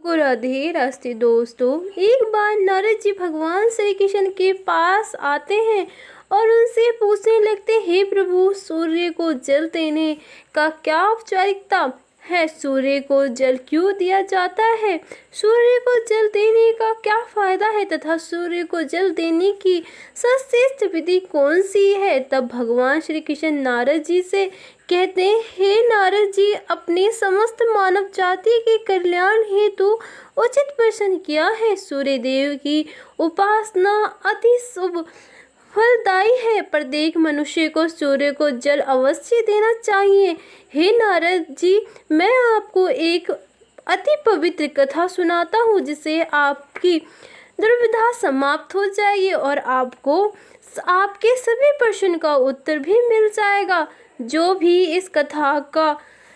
को राधे रास्ते दोस्तों। एक बार नारद जी भगवान श्री कृष्ण के पास आते हैं और उनसे पूछने लगते, हे प्रभु, सूर्य को जल देने का क्या औपचारिकता है? सूर्य को जल क्यों दिया जाता है? सूर्य को जल देने का क्या फायदा है तथा सूर्य को जल देने की सर्वश्रेष्ठ विधि कौन सी है? तब भगवान श्री कृष्ण नारद जी से कहते हैं, हे नारद जी, अपने समस्त मानव जाति के कल्याण हेतु उचित प्रश्न किया है। सूर्य देव की उपासना अति शुभ फलदायी है। प्रत्येक मनुष्य को सूर्य को जल अवश्य देना चाहिए। हे नारद जी, मैं आपको एक अति पवित्र कथा सुनाता हूँ, जिससे आपकी दुविधा समाप्त हो जाएगी और आपको आपके सभी प्रश्न का उत्तर भी मिल जाएगा। जो भी इस कथा का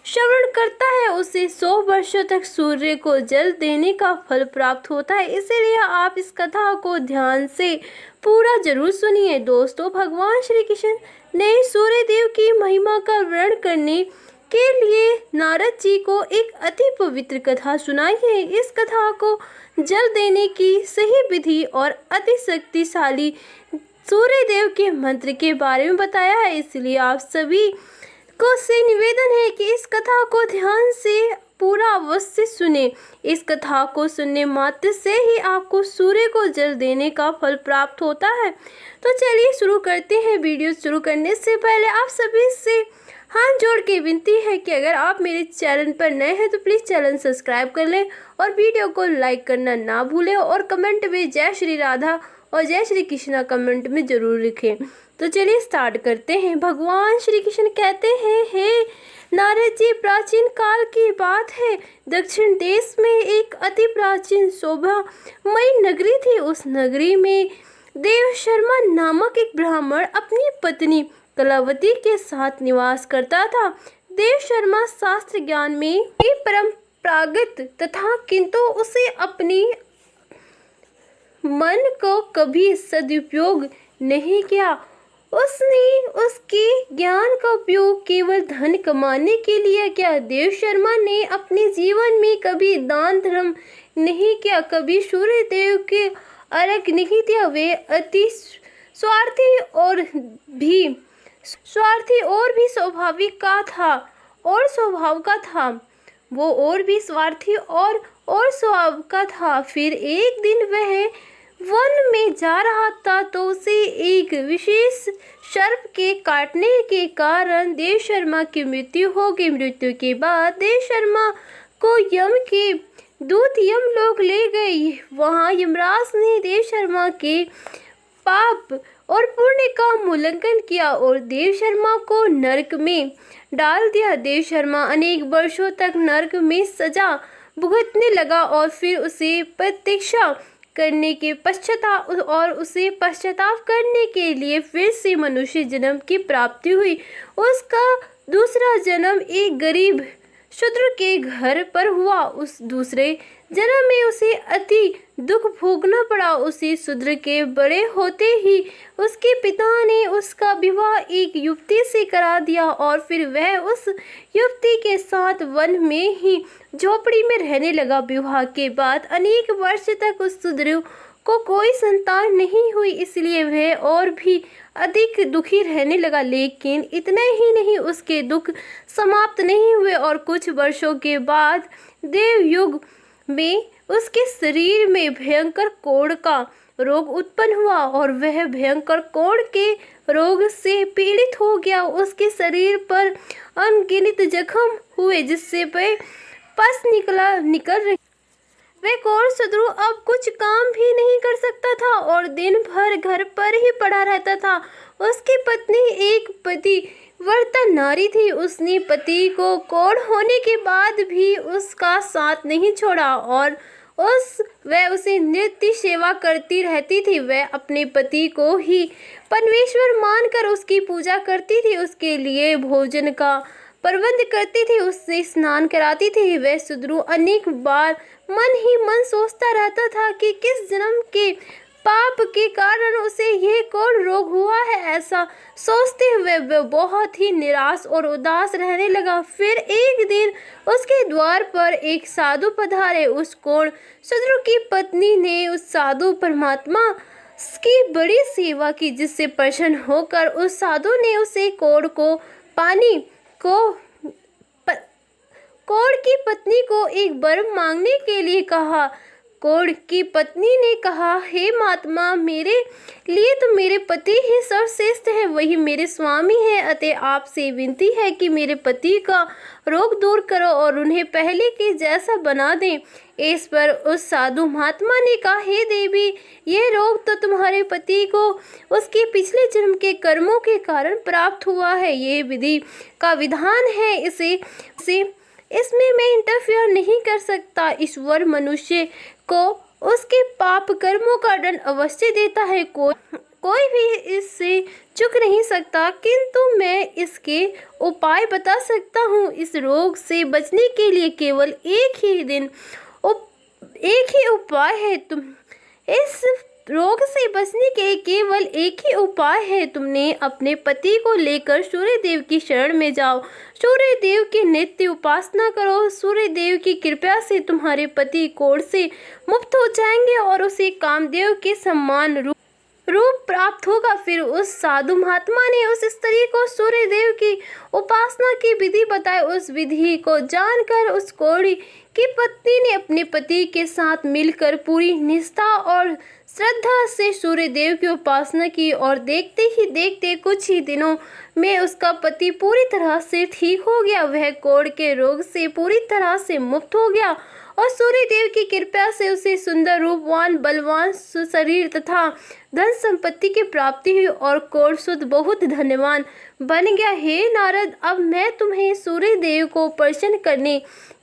श्रवण करता है उसे 100 वर्षों तक सूर्य को जल देने का फल प्राप्त होता है। इसीलिए आप इस कथा को ध्यान से पूरा जरूर सुनिए। दोस्तों, भगवान श्री कृष्ण ने सूर्य देव की महिमा का वर्णन करने के लिए नारद जी को एक अति पवित्र कथा सुनाई है। इस कथा को जल देने की सही विधि और अति शक्तिशाली सूर्य देव के मंत्र के बारे में बताया है। इसलिए आप सभी को से निवेदन है कि इस कथा को ध्यान से पूरा अवश्य सुने। इस कथा को सुनने मात्र से ही आपको सूर्य को जल देने का फल प्राप्त होता है। तो चलिए शुरू करते हैं। वीडियो शुरू करने से पहले आप सभी से हाथ जोड़ के विनती है कि अगर आप मेरे चैनल पर नए हैं तो प्लीज़ चैनल सब्सक्राइब कर लें और वीडियो को लाइक करना ना भूलें और कमेंट में जय श्री राधा और जय श्री कृष्णा कमेंट में ज़रूर लिखें। तो चलिए स्टार्ट करते हैं। भगवान श्री कृष्ण कहते हैं, हे नारद जी, प्राचीन काल की बात है। दक्षिण देश में एक अति प्राचीन शोभामयी नगरी थी। उस नगरी में देव शर्मा नामक एक ब्राह्मण अपनी पत्नी कलावती के साथ निवास करता था। देव शर्मा शास्त्र ज्ञान में परंपरागत तथा किंतु उसे अपनी मन को कभी सदुपयोग नहीं किया। उसने उसके ज्ञान का उपयोग केवल धन कमाने के लिए किया। देव शर्मा ने अपने जीवन में कभी दान धर्म नहीं किया, कभी सूर्य देव के अर्घ्य नहीं दिया। वे अति स्वार्थी और भी स्वाभाविक का था और स्वभाव का था। वो और भी स्वार्थी और स्वभाव का था। फिर एक दिन वह वन में जा रहा था तो उसे एक विशेष सर्प के काटने के कारण देव शर्मा की मृत्यु हो गई। मृत्यु के बाद देव शर्मा को यम के दूत यमलोक ले गए। वहां यमराज ने देव शर्मा के पाप और पुण्य का मूल्यांकन किया और देव शर्मा को नरक में डाल दिया। देव शर्मा अनेक वर्षों तक नरक में सजा भुगतने लगा और फिर उसे प्रतीक्षा करने के पश्चाताप करने के लिए फिर से मनुष्य जन्म की प्राप्ति हुई। उसका दूसरा जन्म एक गरीब शूद्र के घर पर हुआ। उस दूसरे जन्म में उसे अति दुख भोगना पड़ा। उसी शूद्र के बड़े होते ही उसके पिता ने उसका विवाह एक युवती से करा दिया और फिर वह उस युवती के साथ वन में ही झोपड़ी में रहने लगा। विवाह के बाद अनेक वर्ष तक उस शूद्र को कोई संतान नहीं हुई, इसलिए वह और भी अधिक दुखी रहने लगा। लेकिन इतना ही नहीं, उसके दुख समाप्त नहीं हुए और कुछ वर्षों के बाद देवयुग में उसके शरीर में भयंकर कोढ़ का रोग उत्पन्न हुआ और वह भयंकर कोढ़ के रोग से पीड़ित हो गया। उसके शरीर पर अनगिनत जख्म हुए जिससे वह पस निकल रही। वह कोढ़ शत्रु अब कुछ काम भी नहीं कर सकता था और दिन भर घर पर ही पड़ा रहता था। उसकी पत्नी एक पतिव्रता नारी थी। उसने पति को कोढ़ होने के बाद भी उसका साथ नहीं छोड़ा और वह उसे नित्य सेवा करती रहती थी। वह अपने पति को ही परमेश्वर मानकर उसकी पूजा करती थी, उसके लिए भोजन का प्रबंध करती थी, उससे स्नान कराती थी। वह शूद्र अनेक बार मन ही मन सोचता रहता था कि किस जन्म के पाप के कारण उसे यह कौन रोग हुआ है, ऐसा सोचते हुए वह बहुत ही निराश और उदास रहने लगा। फिर एक दिन उसके द्वार पर एक साधु पधारे। उस कोढ़ शत्रु की पत्नी ने उस साधु परमात्मा की बड़ी सेवा की, जिससे प्रसन्न होकर उस साधु ने उसे कोढ़ की पत्नी को एक वर मांगने के लिए कहा। कोढ़ की पत्नी ने कहा, हे महात्मा, मेरे लिए तो मेरे पति ही सर्वश्रेष्ठ है, वही मेरे स्वामी है। अतः आपसे विनती है कि मेरे पति का रोग दूर करो और उन्हें पहले के जैसा बना दें। इस पर उस साधु महात्मा ने कहा, हे देवी, यह रोग तो तुम्हारे पति को उसके पिछले जन्म के कर्मों के कारण प्राप्त हुआ है। यह विधि का विधान है, इसमें मैं इंटरफेयर नहीं कर सकता। ईश्वर मनुष्य को उसके पाप कर्मों का दंड अवश्य देता है, कोई भी इससे चूक नहीं सकता, किंतु मैं इसके उपाय बता सकता हूँ। इस रोग से बचने के लिए केवल एक ही उपाय है। इस रोग से बचने के केवल एक ही उपाय है। तुमने अपने पति को लेकर सूर्य देव की शरण में जाओ, सूर्य देव की नित्य उपासना करो। सूर्य देव की कृपा से तुम्हारे पति कोढ़ से मुक्त हो जाएंगे और उसे कामदेव के समान रूप प्राप्त होगा। फिर उस साधु महात्मा ने उस स्त्री को सूर्य देव की उपासना की विधि बताई। उस विधि को जानकर उस कोढ़ी की पत्नी ने अपने पति के साथ मिलकर पूरी निष्ठा और श्रद्धा से सूर्य देव की उपासना की और देखते ही देखते कुछ ही दिनों में उसका पति पूरी तरह से ठीक हो गया। वह कोढ़ के रोग से पूरी तरह से मुक्त हो गया और सूर्य देव की कृपा से उसे सुंदर रूपवान, बलवान, सुशरीर तथा धन संपत्ति की प्राप्ति हुई और कोढ़ शुद्ध बहुत धन्यवान बन गया। हे नारद, अब मैं तुम्हें सूर्य देव को प्रसन्न करने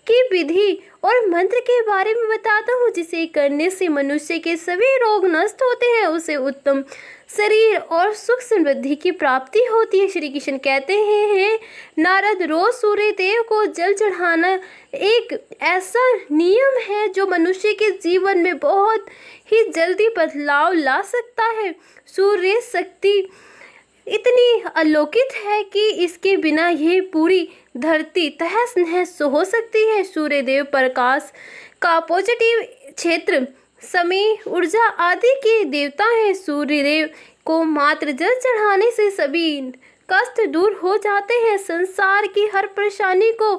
की विधि और मंत्र के बारे में बताता हूँ, जिसे करने से मनुष्य के सभी रोग नष्ट होते हैं, उसे उत्तम शरीर और सुख समृद्धि की प्राप्ति होती है। श्री कृष्ण कहते हैं, हे नारद, रोज सूर्य देव को जल चढ़ाना एक ऐसा नियम है जो मनुष्य के जीवन में बहुत ही जल्दी बदलाव ला सकता है। सूर्य शक्ति इतनी अलौकिक है कि इसके बिना यह पूरी धरती तहस नहस हो सकती है। सूर्य देव प्रकाश का पॉजिटिव क्षेत्र, समय, ऊर्जा आदि के देवता हैं। सूर्य देव को मात्र जल चढ़ाने से सभी कष्ट दूर हो जाते हैं। संसार की हर परेशानी को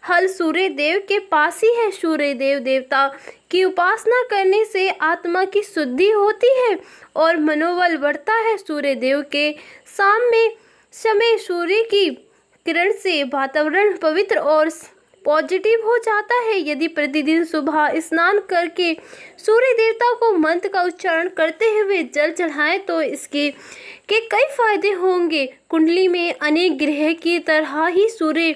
हल सूर्य देव के पास ही है। सूर्य देव देवता की उपासना करने से आत्मा की शुद्धि होती है और मनोबल बढ़ता है। सूर्य देव के समय सूर्य की किरण से वातावरण पवित्र और पॉजिटिव हो जाता है। यदि प्रतिदिन सुबह स्नान करके सूर्य देवता को मंत्र का उच्चारण करते हुए जल चढ़ाएं तो इसके कई फायदे होंगे। कुंडली में अनेक ग्रह की तरह ही सूर्य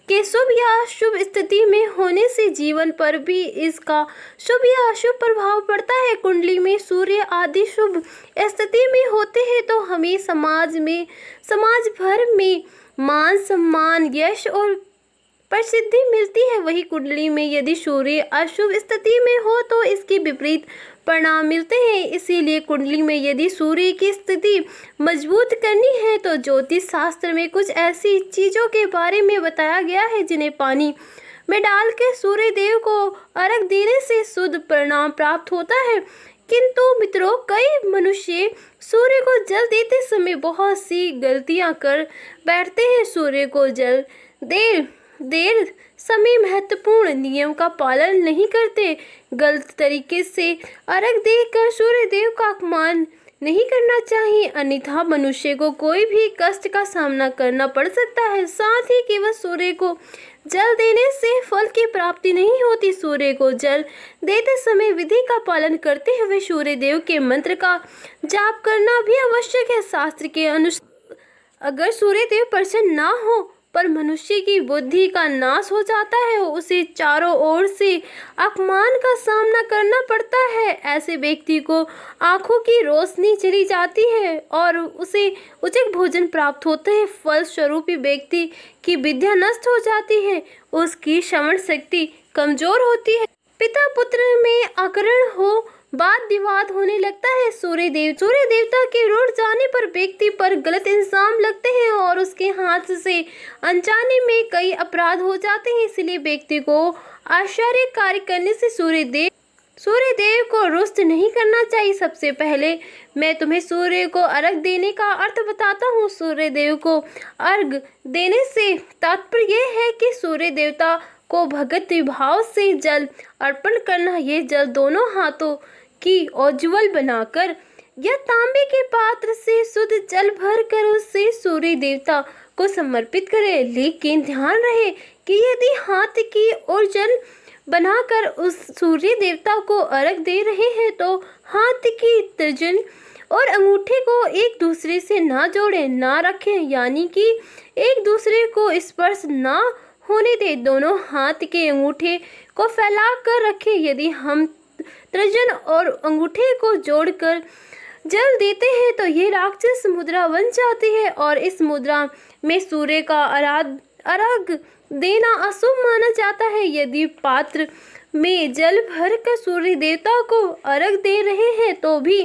के शुभ या अशुभ स्थिति में होने से जीवन पर भी इसका शुभ या अशुभ प्रभाव पड़ता है। कुंडली में सूर्य आदि शुभ स्थिति में होते हैं तो हमें समाज भर में मान सम्मान, यश और प्रसिद्धि मिलती है। वही कुंडली में यदि सूर्य अशुभ स्थिति में हो तो इसके विपरीत परिणाम मिलते हैं। इसीलिए कुंडली में यदि सूर्य की स्थिति मजबूत करनी है तो ज्योतिष शास्त्र में कुछ ऐसी चीजों के बारे में बताया गया है जिन्हें पानी में डालकर सूर्य देव को अर्घ देने से शुद्ध परिणाम प्राप्त होता है। किंतु मित्रों, कई मनुष्य सूर्य को जल देते समय बहुत सी गलतियां कर बैठते हैं। सूर्य को जल देर समय महत्वपूर्ण नियम का पालन नहीं करते। गलत तरीके से अर्घ देकर सूर्य देव का अपमान नहीं करना चाहिए, अन्यथा मनुष्य को कोई भी कष्ट का सामना करना पड़ सकता है। साथ ही केवल सूर्य को जल देने से फल की प्राप्ति नहीं होती। सूर्य को जल देते समय विधि का पालन करते हुए सूर्य देव के मंत्र का जाप करना भी आवश्यक है। शास्त्र के अनुसार अगर सूर्य देव प्रसन्न ना हो पर मनुष्य की बुद्धि का नाश हो जाता है, उसे चारों ओर से अपमान का सामना करना पड़ता है। ऐसे व्यक्ति को आंखों की रोशनी चली जाती है और उसे उचित भोजन प्राप्त होते हैं। फलस्वरूप व्यक्ति की विद्या नष्ट हो जाती है, उसकी श्रवण शक्ति कमजोर होती है। पिता पुत्र में अकरण हो वाद विवाद होने लगता है। सूर्य देवता के रुठ जाने पर व्यक्ति पर गलत इल्जाम लगते हैं और उसके हाथ से अनजाने में कई अपराध हो जाते हैं। इसलिए व्यक्ति को आश्चर्य कार्य करने से सूर्य देव को रुष्ट नहीं करना चाहिए। सबसे पहले मैं तुम्हें सूर्य को अर्घ देने का अर्थ बताता हूँ। सूर्य देव को अर्घ देने से तात्पर्य यह है कि सूर्य देवता को भक्ति भाव से जल अर्पण करना। ये जल दोनों हाथों की उज्ज्वल बनाकर या तांबे के पात्र से शुद्ध जल भरकर उससे सूर्य देवता को समर्पित करें। लेकिन ध्यान रहे कि यदि हाथ की ओर जल बनाकर उस सूर्य देवता को अर्घ दे रहे हैं तो हाथ की तर्जन और अंगूठे को एक दूसरे से ना जोड़ें, ना रखें, यानी कि एक दूसरे को स्पर्श ना होने दें। दोनों हाथ के अंगूठे को फैला कर रखें। यदि हम तर्जन और अंगूठे को जोड़कर जल देते हैं तो ये राक्षस मुद्रा बन जाती है और इस मुद्रा में सूर्य का अर्घ देना अशुभ माना जाता है। यदि पात्र में जल भरकर सूर्य देवता को अर्घ दे रहे हैं तो भी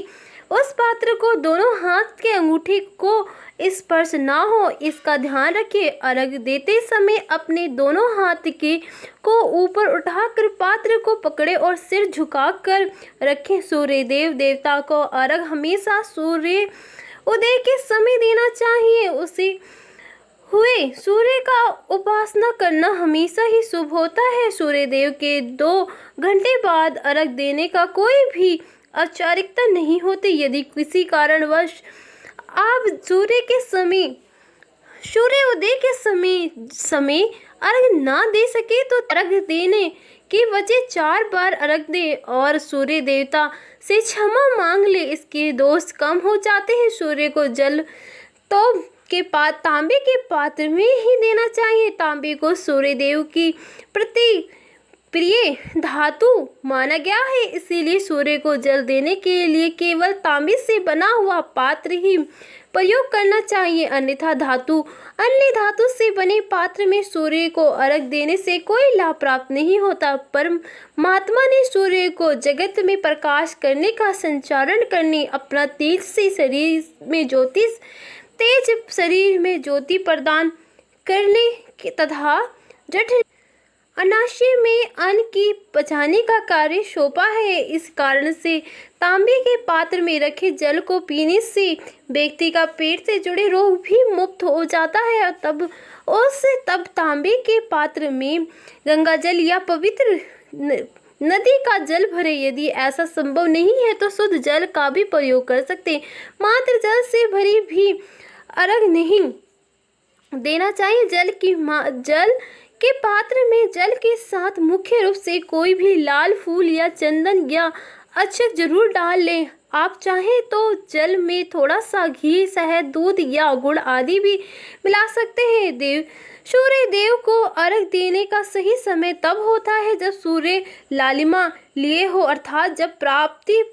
उस पात्र को दोनों हाथ के अंगूठे को स्पर्श ना हो, इसका ध्यान रखें। अर्घ देते समय अपने दोनों हाथ को ऊपर उठाकर पात्र को पकड़े और सिर झुकाकर रखें। सूर्य देवता को अर्घ हमेशा सूर्य उदय के समय देना चाहिए। उसे हुए सूर्य का उपासना करना हमेशा ही शुभ होता है। सूर्य देव के 2 घंटे बाद अर्घ देने का कोई भी औपचारिकता नहीं होती। यदि किसी कारणवश आप सूर्य उदय के समय अर्घ ना दे सके तो अर्घ देने की वजह 4 बार अर्घ दे और सूर्य देवता से क्षमा मांग ले, इसके दोष कम हो जाते हैं। सूर्य को जल तांबे के पात्र में ही देना चाहिए। तांबे को सूर्य देव की प्रति प्रिय धातु माना गया है, इसीलिए सूर्य को जल देने के लिए केवल तांबे से बना हुआ पात्र ही प्रयोग करना चाहिए, अन्य धातु से बने पात्र में सूर्य को अर्घ देने से कोई लाभ प्राप्त नहीं होता। परमात्मा ने सूर्य को जगत में प्रकाश करने का संचारण करने, अपना तेज शरीर में ज्योति प्रदान करने तथा जठ अनाशय में अन्न की पचाने का कार्य सौंपा है। इस कारण से तांबे के पात्र में रखे जल को पीने से व्यक्ति का पेट से जुड़े रोग भी मुक्त हो जाता है। तब तांबे के पात्र में गंगा जल या पवित्र नदी का जल भरे। यदि ऐसा संभव नहीं है तो शुद्ध जल का भी प्रयोग कर सकते हैं। मात्र जल से भरी भी अर्घ नहीं देना चाहिए। जल के पात्र में जल के साथ मुख्य रूप से कोई भी लाल फूल या चंदन या अक्षत जरूर डाल लें। आप चाहें तो जल में थोड़ा सा घी, शहद, दूध या गुड़ आदि भी मिला सकते हैं। सूर्य देव को अर्घ देने का सही समय तब होता है जब सूर्य लालिमा लिए हो, अर्थात जब प्राप्ति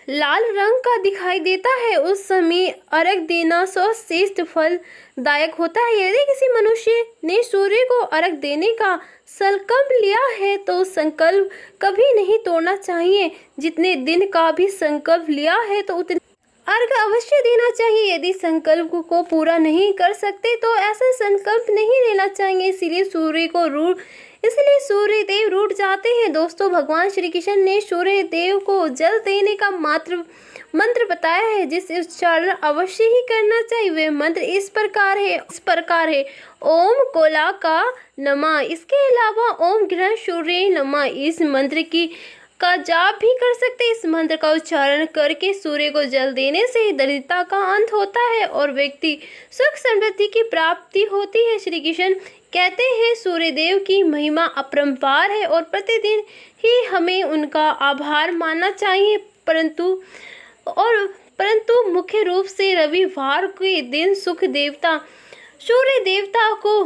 लाल रंग का दिखाई देता है। उस समय अर्घ देना सर्वश्रेष्ठ फलदायक होता है। यदि किसी मनुष्य ने सूर्य को अर्घ देने का संकल्प लिया है तो संकल्प कभी नहीं तोड़ना चाहिए। जितने दिन का भी संकल्प लिया है तो उतने अर्घ अवश्य देना चाहिए। यदि संकल्प को पूरा नहीं कर सकते तो ऐसा संकल्प नहीं लेना चाहिए। इसलिए सूर्य देव रूठ जाते हैं। दोस्तों, भगवान श्री कृष्ण ने सूर्य देव को जल देने का मंत्र बताया है, जिसे उच्चारण अवश्य ही करना चाहिए। वे मंत्र इस प्रकार है ओम कोलाका नमः। इसके अलावा ओम ग्रह सूर्य नमः इस मंत्र का जाप भी कर सकते हैं। इस मंत्र का उच्चारण करके सूर्य को जल देने से दरिद्रता का अंत होता है और व्यक्ति सुख समृद्धि की प्राप्ति होती है। श्री कृष्ण कहते हैं सूर्य देव की महिमा अपरंपार है और प्रतिदिन ही हमें उनका आभार मानना चाहिए, परंतु मुख्य रूप से रविवार के दिन सूर्य देवता को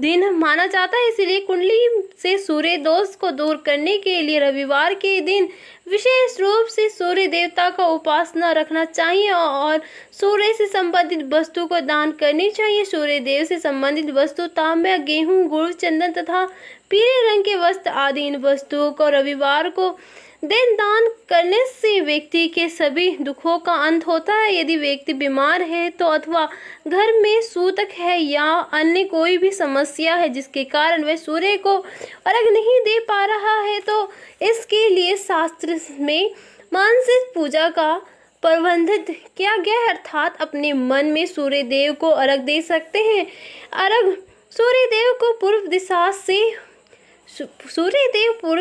दिन माना जाता है। इसलिए कुंडली से सूर्य दोष को दूर करने के लिए रविवार के दिन विशेष रूप से सूर्य देवता का उपासना रखना चाहिए और सूर्य से संबंधित वस्तु को दान करनी चाहिए। सूर्य देव से संबंधित वस्तु तांबा, गेहूं, गुड़, चंदन तथा पीले रंग के वस्त्र आदि इन वस्तुओं को रविवार को दिन दान करने से व्यक्ति के सभी दुखों का अंत होता है। यदि व्यक्ति बीमार है तो अथवा घर में सूतक है या अन्य कोई भी समस्या है जिसके कारण वह सूर्य को अर्घ नहीं दे पा रहा है तो इसके लिए शास्त्र में मानसिक पूजा का प्रबंधित किया गया है, अर्थात अपने मन में सूर्य देव को अर्घ दे सकते हैं। अर्घ सूर्य देव को पूर्व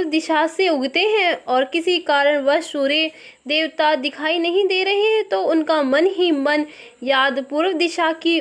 दिशा से उगते हैं और किसी कारणवश सूर्य देवता दिखाई नहीं दे रहे हैं तो उनका मन ही मन याद पूर्व दिशा की